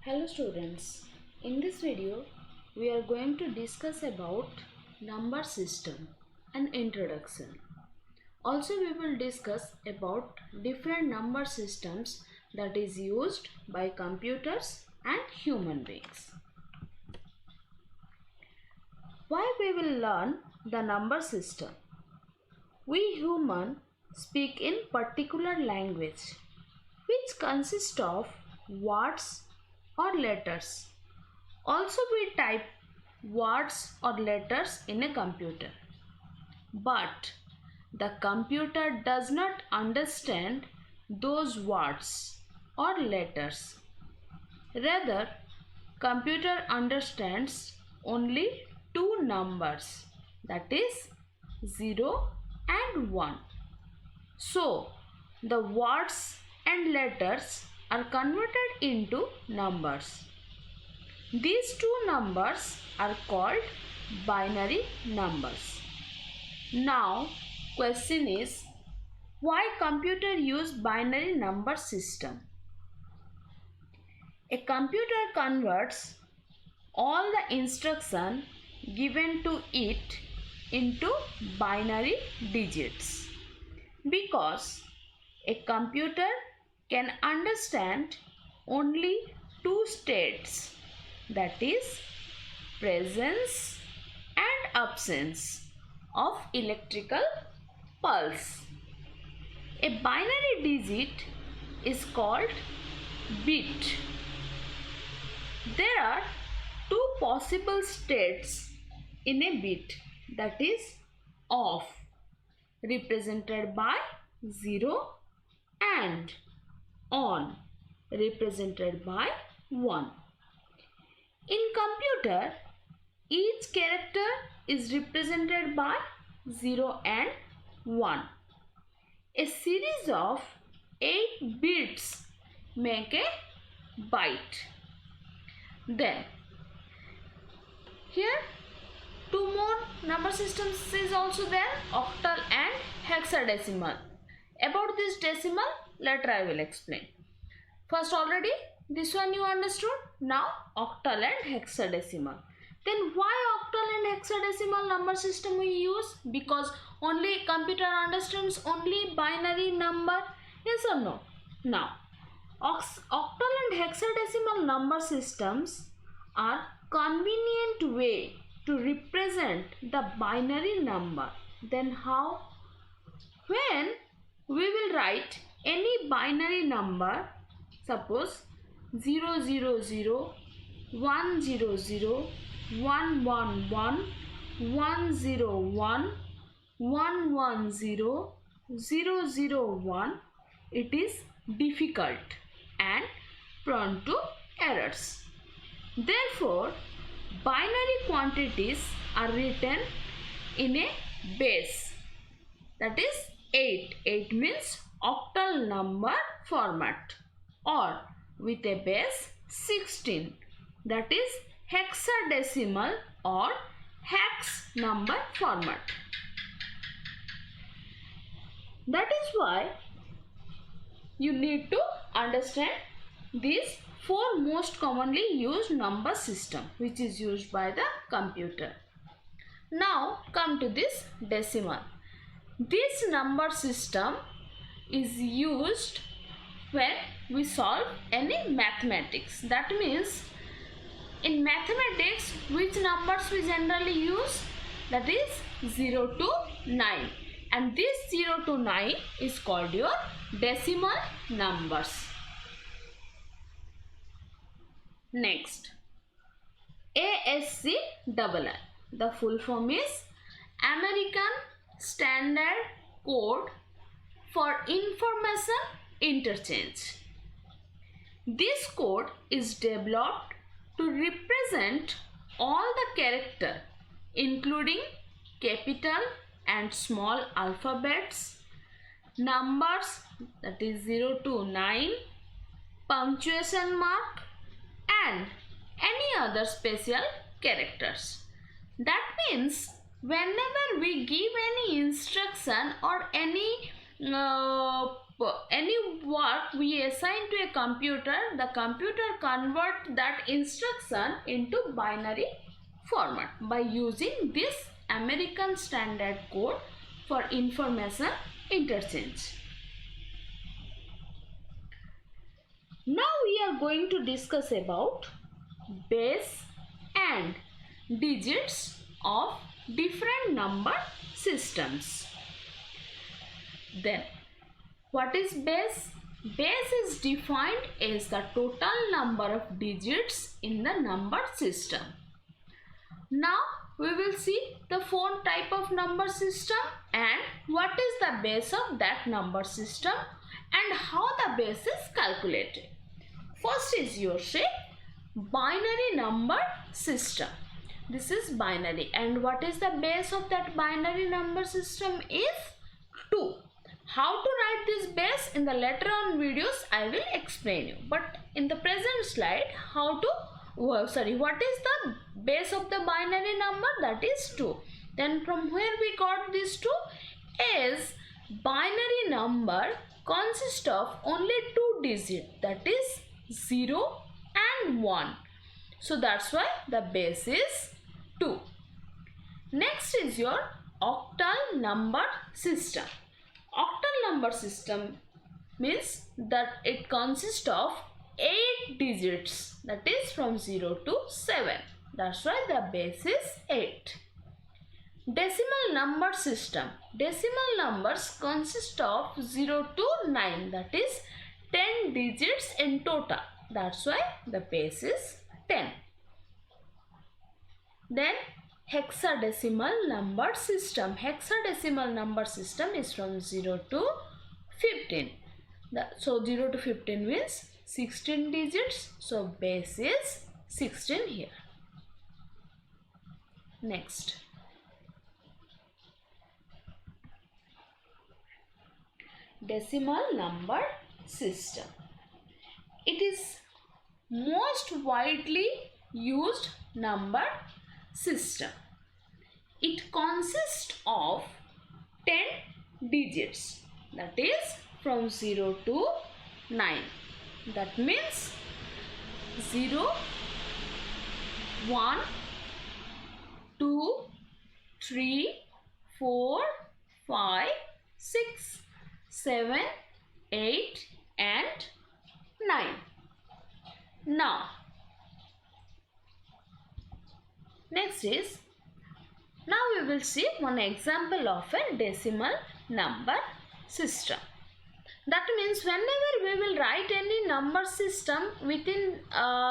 Hello students, in this video we are going to discuss about number system and introduction. Also we will discuss about different number systems that is used by computers and human beings. Why we will learn the number system? We human speak in particular language which consists of words or letters. Also we type words or letters in a computer. But the computer does not understand those words or letters. Rather, computer understands only two numbers, that is 0 and 1. So, the words and letters are converted into numbers. These two numbers are called binary numbers. Now, question is, why computer use binary number system? A computer converts all the instruction given to it into binary digits because a computer can understand only two states, that is presence and absence of electrical pulse. A binary digit is called bit. There are two possible states in a bit, that is off, represented by 0, and on, represented by 1. In computer, each character is represented by 0 and 1. A series of 8 bits make a byte. Then, here two more number systems is also there, octal and hexadecimal. About this decimal, later I will explain. First already this one you understood. Now octal and hexadecimal. Then why octal and hexadecimal number system we use? Because only computer understands only binary number. Yes or no? Now octal and hexadecimal number systems are convenient way to represent the binary number. Then how? When we will write any binary number, suppose 000, 100, 111, 101, 110, 001, it is difficult and prone to errors. Therefore, binary quantities are written in a base, that is 8. 8 means octal number format, or with a base 16, that is hexadecimal or hex number format. That is why you need to understand these 4 most commonly used number system which is used by the computer. Now come to this decimal. This number system is used when we solve any mathematics. That means in mathematics which numbers we generally use? That is 0 to 9, and this 0 to 9 is called your decimal numbers. Next, ASCII. The full form is American Standard Code for Information Interchange. This code is developed to represent all the characters including capital and small alphabets, numbers, that is 0 to 9, punctuation mark, and any other special characters. That means whenever we give any instruction or any any work we assign to a computer, the computer convert that instruction into binary format by using this American Standard Code for information interchange. Now we are going to discuss about base and digits of different number systems. Then, what is base? Base is defined as the total number of digits in the number system. Now we will see the 4 type of number system and what is the base of that number system and how the base is calculated. First is your say binary number system. This is binary, and what is the base of that binary number system is 2. How to write this base in the later on videos I will explain you, but in the present slide what is the base of the binary number? That is 2. Then from where we got this 2 is binary number consists of only 2 digits, that is 0 and 1. So that's why the base is 2. Next is your octal number system. Octal number system means that it consists of 8 digits, that is from 0 to 7. That's why the base is 8. Decimal number system. Decimal numbers consist of 0 to 9, that is 10 digits in total. That's why the base is 10. Then hexadecimal number system. Hexadecimal number system is from 0 to 15. So 0 to 15 means 16 digits. So base is 16 here. Next. Decimal number system. It is most widely used number system. It consists of 10 digits, that is from 0 to 9. That means 0, 1, 2, 3, 4, 5, 6, 7, 8 and 9. Now, next is, now we will see one example of a decimal number system. That means whenever we will write any number system within,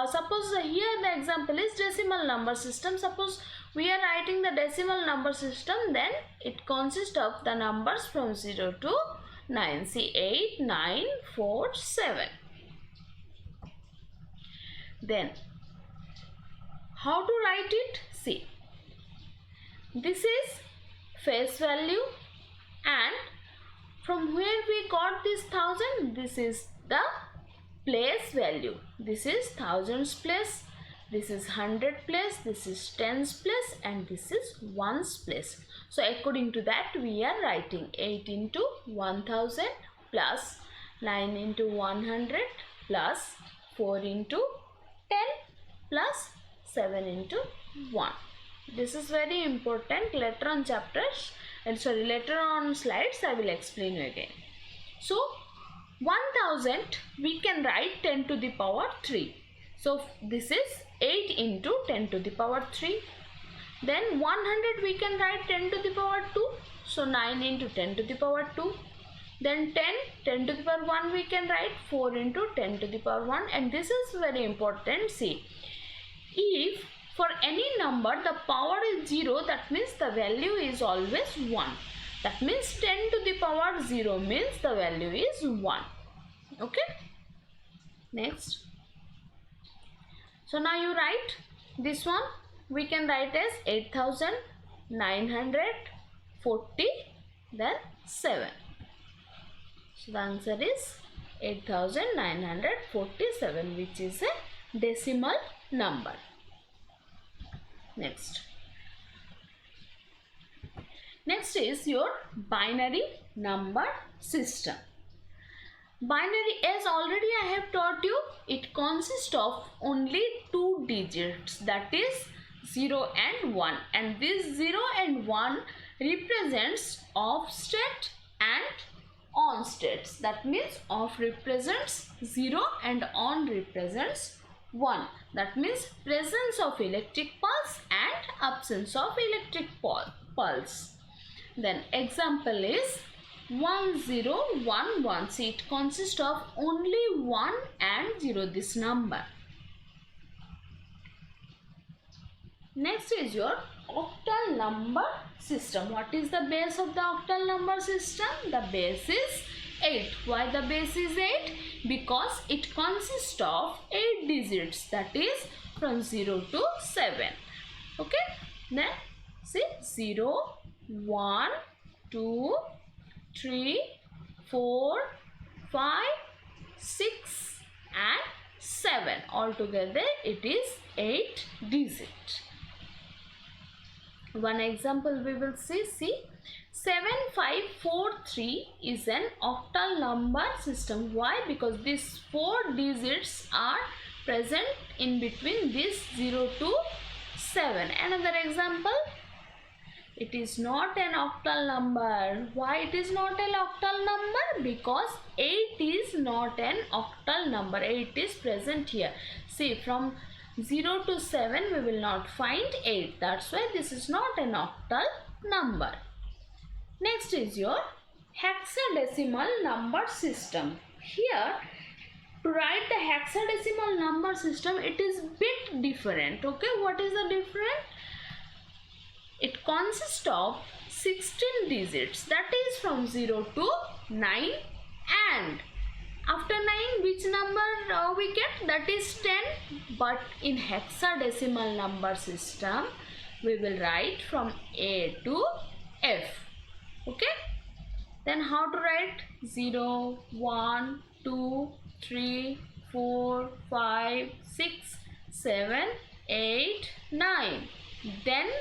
suppose here the example is decimal number system. Suppose we are writing the decimal number system, then it consists of the numbers from 0 to 9. See 8, 9, 4, 7. Then how to write it? See, this is face value, and from where we got this 1000, this is the place value. This is thousands place, this is hundred place, this is tens place, and this is ones place. So according to that we are writing 8 into 1000 plus 9 into 100 plus 4 into 10 plus 7 into 1. This is very important. Later on chapters, later on slides I will explain you again. So 1000 we can write 10 to the power 3. So this is 8 into 10 to the power 3. Then 100 we can write 10 to the power 2. So 9 into 10 to the power 2. Then 10 to the power 1 we can write 4 into 10 to the power 1. And this is very important. See, if for any number the power is 0, that means the value is always 1. That means 10 to the power 0 means the value is 1. Okay. Next. So now you write this one. We can write as 8940 then 7. So the answer is 8947, which is a decimal number. Next is your binary number system. Binary, as already I have taught you, it consists of only two digits, that is 0 and 1, and this 0 and 1 represents off state and on states. That means off represents 0 and on represents 1. That means presence of electric pulse and absence of electric pulse. Then example is 1011. See, it consists of only 1 and 0, this number. Next is your octal number system. What is the base of the octal number system? The base is 8. Why the base is 8? Because it consists of 8 digits, that is from 0 to 7. Okay, then see 0, 1, 2, 3, 4, 5, 6 and 7. Altogether it is 8 digits. One example we will see. 7543 is an octal number system. Why? Because these 4 digits are present in between this 0 to 7. Another example, it is not an octal number. Why it is not an octal number? Because 8 is not an octal number. 8 is present here. See, from 0 to 7 we will not find 8. That's why this is not an octal number. Next is your hexadecimal number system. Here, to write the hexadecimal number system, it is bit different. Okay, what is the difference? It consists of 16 digits, that is from 0 to 9, and after 9 which number we get? That is 10. But in hexadecimal number system we will write from A to F. Okay, then how to write? 0, 1, 2, 3, 4, 5, 6, 7, 8, 9. Then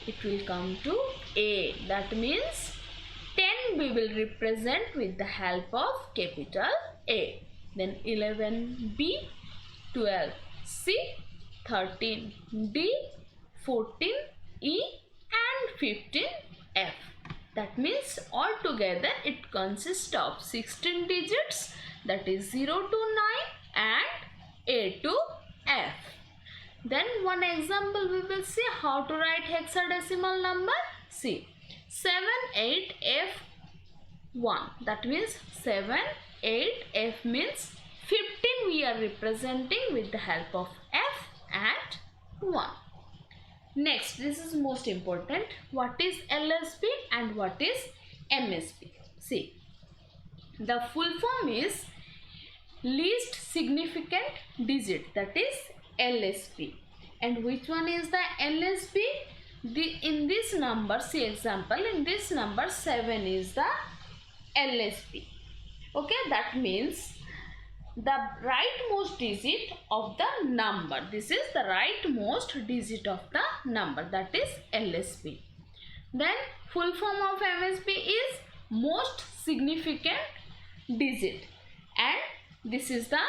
it will come to A. That means 10 we will represent with the help of capital A. Then 11B, 12C, 13D, 14E and 15F. That means altogether it consists of 16 digits, that is 0 to 9 and A to F. Then one example we will see how to write hexadecimal number. See, 78F1. That means 7, 8, F means 15 we are representing with the help of F and 1. Next, this is most important. What is LSB and what is MSB? See, the full form is least significant digit, that is LSB. And which one is the LSB? In this number, see example, in this number 7 is the LSB. Okay, that means the rightmost digit of the number. This is the rightmost digit of the number, that is LSB. Then full form of MSB is most significant digit, and this is the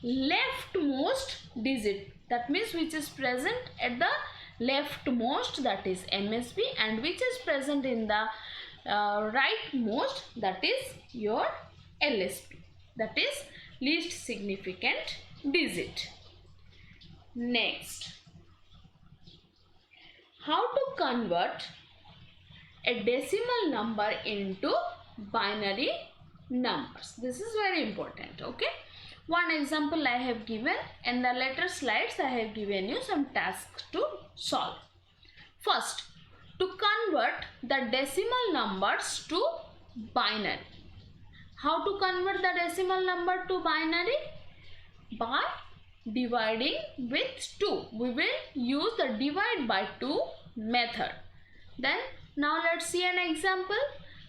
leftmost digit, that means which is present at the leftmost, that is MSB, and which is present in the rightmost, that is your LSB, that is least significant digit. Next, how to convert a decimal number into binary numbers. This is very important. Okay, one example I have given, and the later slides I have given you some tasks to solve. First, to convert the decimal numbers to binary. How to convert the decimal number to binary? By dividing with 2. We will use the divide by 2 method. Then now let's see an example.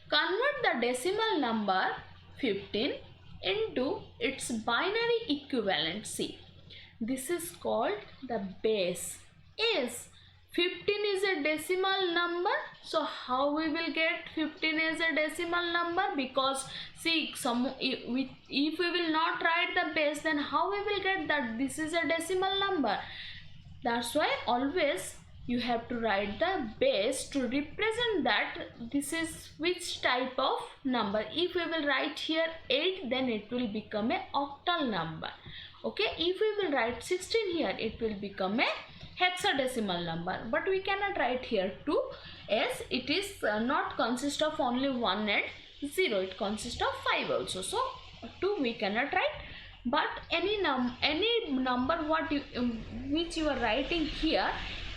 Convert the decimal number 15 into its binary equivalent. See, this is called the base. Is 15 is a decimal number, so how we will get 15 as a decimal number? Because see, if we will not write the base, then how we will get that this is a decimal number? That's why always you have to write the base to represent that this is which type of number. If we will write here 8, then it will become a octal number. Okay, if we will write 16 here, it will become a hexadecimal number. But we cannot write here 2, as it is not consist of only 1 and 0, it consists of 5 also. So 2 we cannot write. But any number which you are writing here,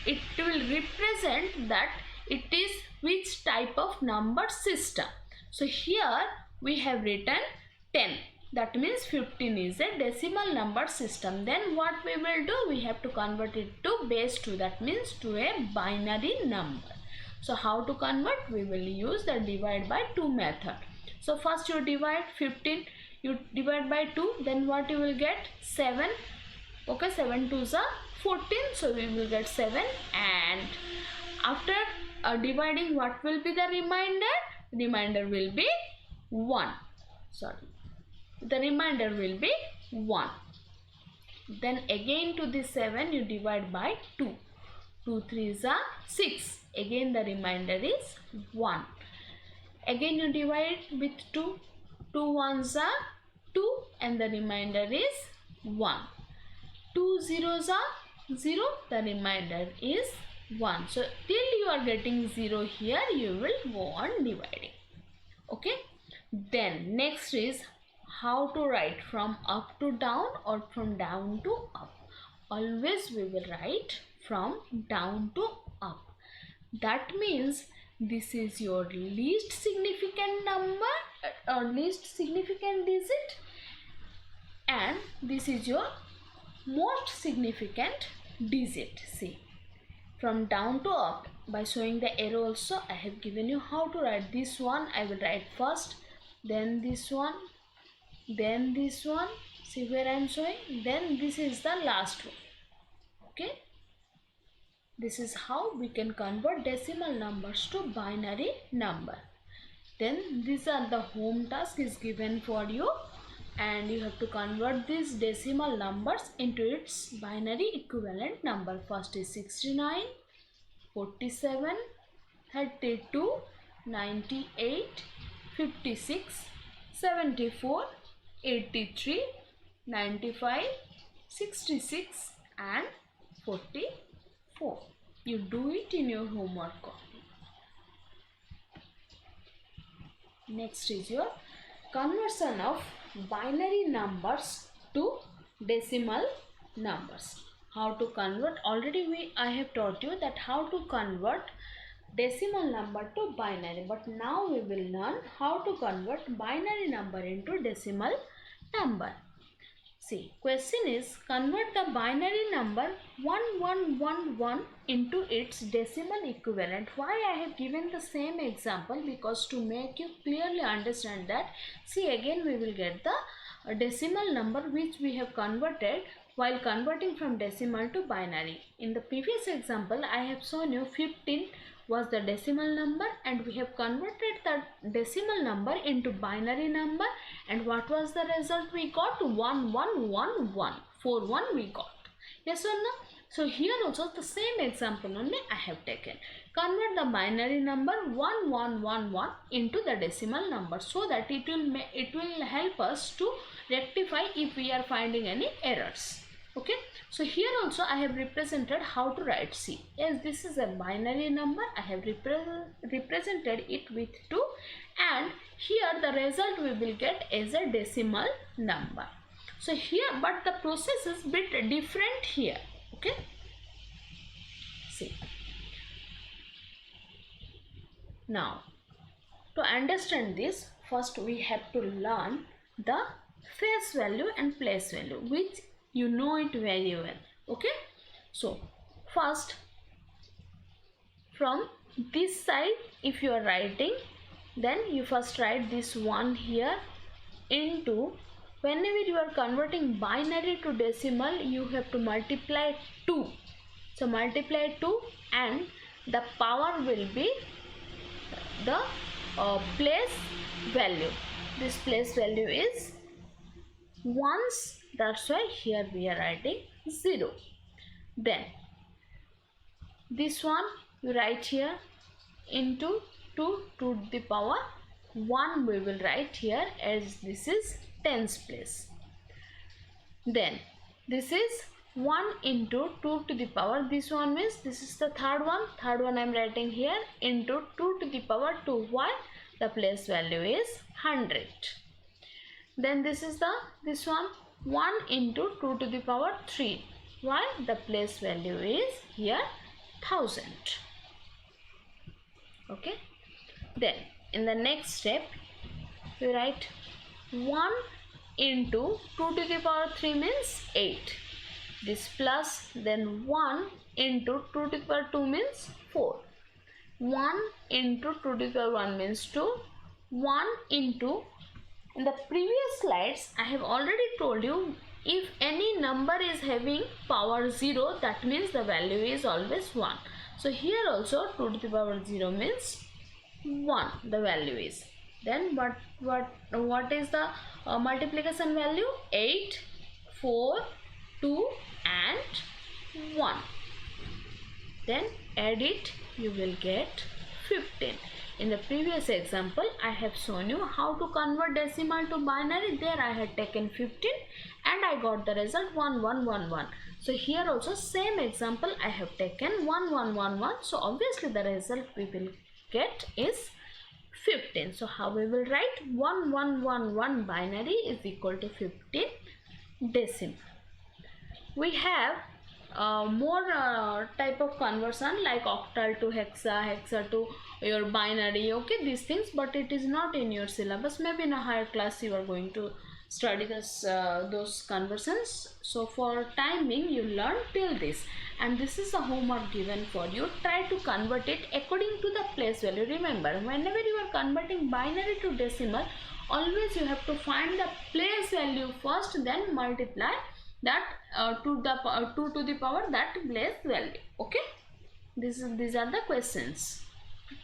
it will represent that it is which type of number system. So here we have written 10. That means 15 is a decimal number system. Then what we will do? We have to convert it to base 2. That means to a binary number. So how to convert? We will use the divide by 2 method. So first you divide 15. You divide by 2, then what you will get? 7. Okay, 7 2s are 14, so we will get 7. And after dividing, what will be the remainder? Remainder will be 1. The remainder will be 1. Then again to the 7 you divide by 2. 2 3s are 6. Again the remainder is 1. Again you divide with 2. 2 1s are 2 and the remainder is 1. 2 zeros are 0, the remainder is 1. So till you are getting 0 here, you will go on dividing. Okay. Then next is how to write from up to down or from down to up. Always we will write from down to up. That means this is your least significant number or least significant digit, and this is your most significant digit. See, from down to up, by showing the arrow also I have given you how to write. This one I will write first, then this one, then this one. See where I am showing, then this is the last one. Okay, this is how we can convert decimal numbers to binary number. Then these are the home task is given for you, and you have to convert these decimal numbers into its binary equivalent number. First is 69, 47, 32, 98, 56, 74, 83, 95, 66 and 44. You do it in your homework copy. Next is your conversion of binary numbers to decimal numbers. How to convert? Already I have taught you that how to convert decimal number to binary, but now we will learn how to convert binary number into decimal number. See, question is convert the binary number 1111 into its decimal equivalent. Why I have given the same example? Because to make you clearly understand that, see, again we will get the decimal number which we have converted while converting from decimal to binary. In the previous example I have shown you 15 was the decimal number, and we have converted the decimal number into binary number, and what was the result we got? 1111, 41 we got. Yes or no? So here also the same example only I have taken. Convert the binary number 1111 into the decimal number, so that it will help us to rectify if we are finding any errors. Okay, so here also I have represented how to write. C. Yes, this is a binary number. I have represented it with 2, and here the result we will get as a decimal number. So here, but the process is bit different here. Okay, see. Now, to understand this, first we have to learn the face value and place value, which you know it very well. Okay, so first from this side, if you are writing, then you first write this 1 here into, whenever you are converting binary to decimal, you have to multiply 2. So multiply 2 and the power will be the place value. This place value is ones, that's why here we are writing 0. Then this one you write here into 2 to the power 1 we will write here, as this is tens place. Then this is 1 into 2 to the power, this one means this is the third one I am writing here, into 2 to the power 2. Why? The place value is 100. Then this is this one 1 into 2 to the power 3. Why? The place value is here 1000. Okay. Then in the next step you write 1 into 2 to the power 3 means 8. This plus, then 1 into 2 to the power 2 means 4. 1 into 2 to the power 1 means 2. 1 into, in the previous slides I have already told you, if any number is having power 0, that means the value is always 1. So here also 2 to the power 0 means 1 the value is. Then what is the multiplication value? 8, 4, 2 and 1. Then add it, you will get 15. In the previous example I have shown you how to convert decimal to binary. There I had taken 15 and I got the result 1111. So here also same example I have taken 1111. So obviously the result we will get is 15. So how we will write? 1111 binary is equal to 15 decimal. We have more type of conversion like octal to hexa, hexa to your binary, okay, these things, but it is not in your syllabus. Maybe in a higher class you are going to study this those conversions. So for timing you learn till this, and this is the homework given for you. Try to convert it according to the place value. Remember, whenever you are converting binary to decimal, always you have to find the place value first, then multiply that to the power that place value. Okay, these are the questions.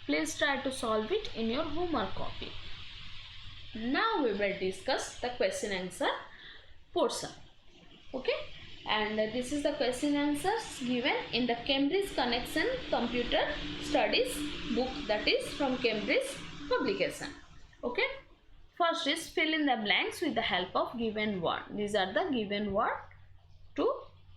Please try to solve it in your homework copy. Now we will discuss the question answer portion. Okay, and this is the question answers given in the Cambridge Connection Computer Studies book, that is from Cambridge publication. Okay, first is fill in the blanks with the help of given word. These are the given word to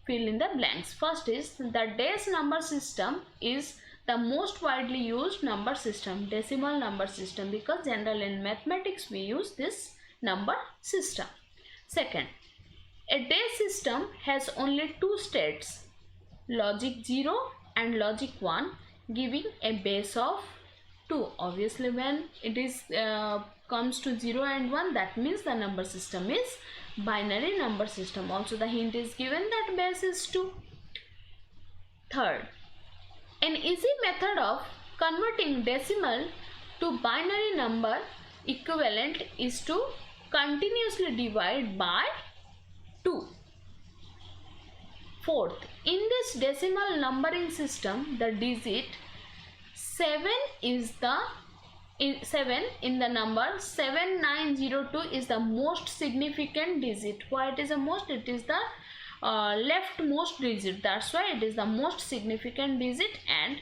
fill in the blanks. First is the dash number system is the most widely used number system, decimal number system, because generally in mathematics we use this number system. Second, a dash system has only two states, logic 0 and logic 1, giving a base of 2. Obviously when it is comes to 0 and 1, that means the number system is binary number system. Also the hint is given that base is 2. Third, an easy method of converting decimal to binary number equivalent is to continuously divide by 2. Fourth, in this decimal numbering system, the digit 7 is the 7 in the number 7902 is the most significant digit. Why it is the most? It is the leftmost digit, that's why it is the most significant digit, and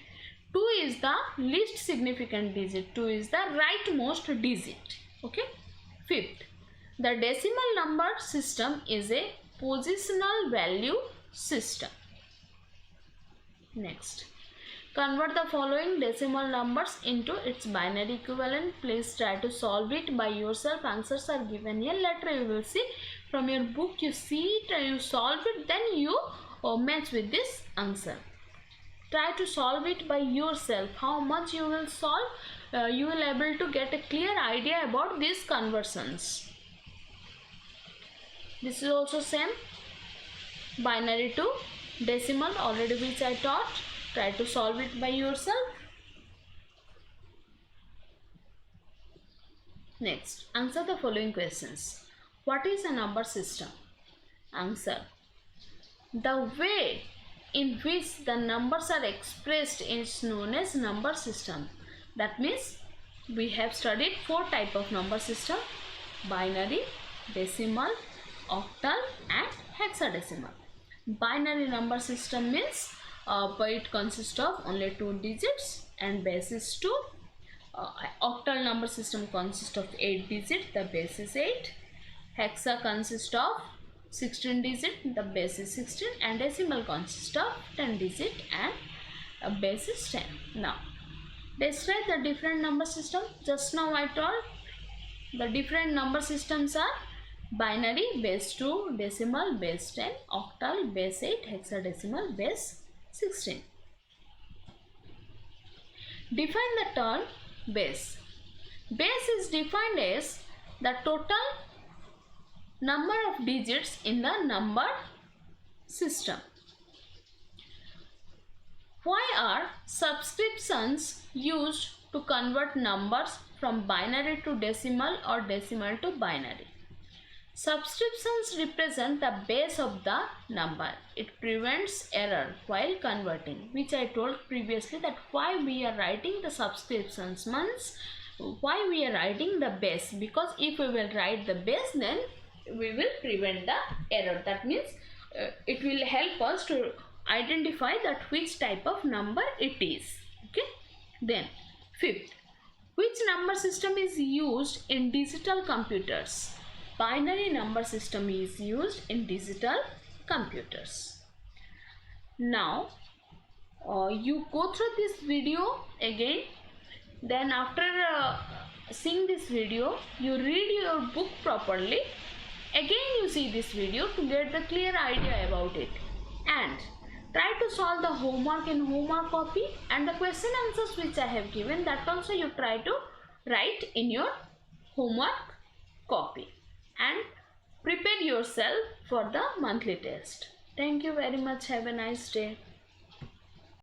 2 is the least significant digit. 2 is the rightmost digit. Okay. Fifth, the decimal number system is a positional value system. Next, convert the following decimal numbers into its binary equivalent. Please try to solve it by yourself. Answers are given here. Later you will see from your book, you see it, you solve it, then you match with this answer. Try to solve it by yourself. How much you will solve, you will able to get a clear idea about these conversions. This is also same, binary to decimal already which I taught. Try to solve it by yourself. Next, answer the following questions. What is a number system? Answer: the way in which the numbers are expressed is known as number system. That means we have studied 4 types of number system: binary, decimal, octal and hexadecimal. Binary number system means it consists of only 2 digits and base is 2. Octal number system consists of 8 digits, the base is 8. Hexa consists of 16 digits, the base is 16, and decimal consists of 10 digits and base is 10. Now describe the different number system. Just now I told the different number systems are binary, base 2, decimal, base 10, octal, base 8, hexadecimal, base 16. Define the term base. Base is defined as the total number of digits in the number system. Why are subscriptions used to convert numbers from binary to decimal or decimal to binary? Subscriptions represent the base of the number. It prevents error while converting, which I told previously that why we are writing the subscriptions means why we are writing the base, because if we will write the base then we will prevent the error. That means it will help us to identify that which type of number it is. Okay. Then fifth, which number system is used in digital computers? Binary number system is used in digital computers. Now you go through this video again, then after seeing this video you read your book properly, again you see this video to get the clear idea about it, and try to solve the homework in homework copy, and the question answers which I have given, that also you try to write in your homework copy and prepare yourself for the monthly test. Thank you very much. Have a nice day.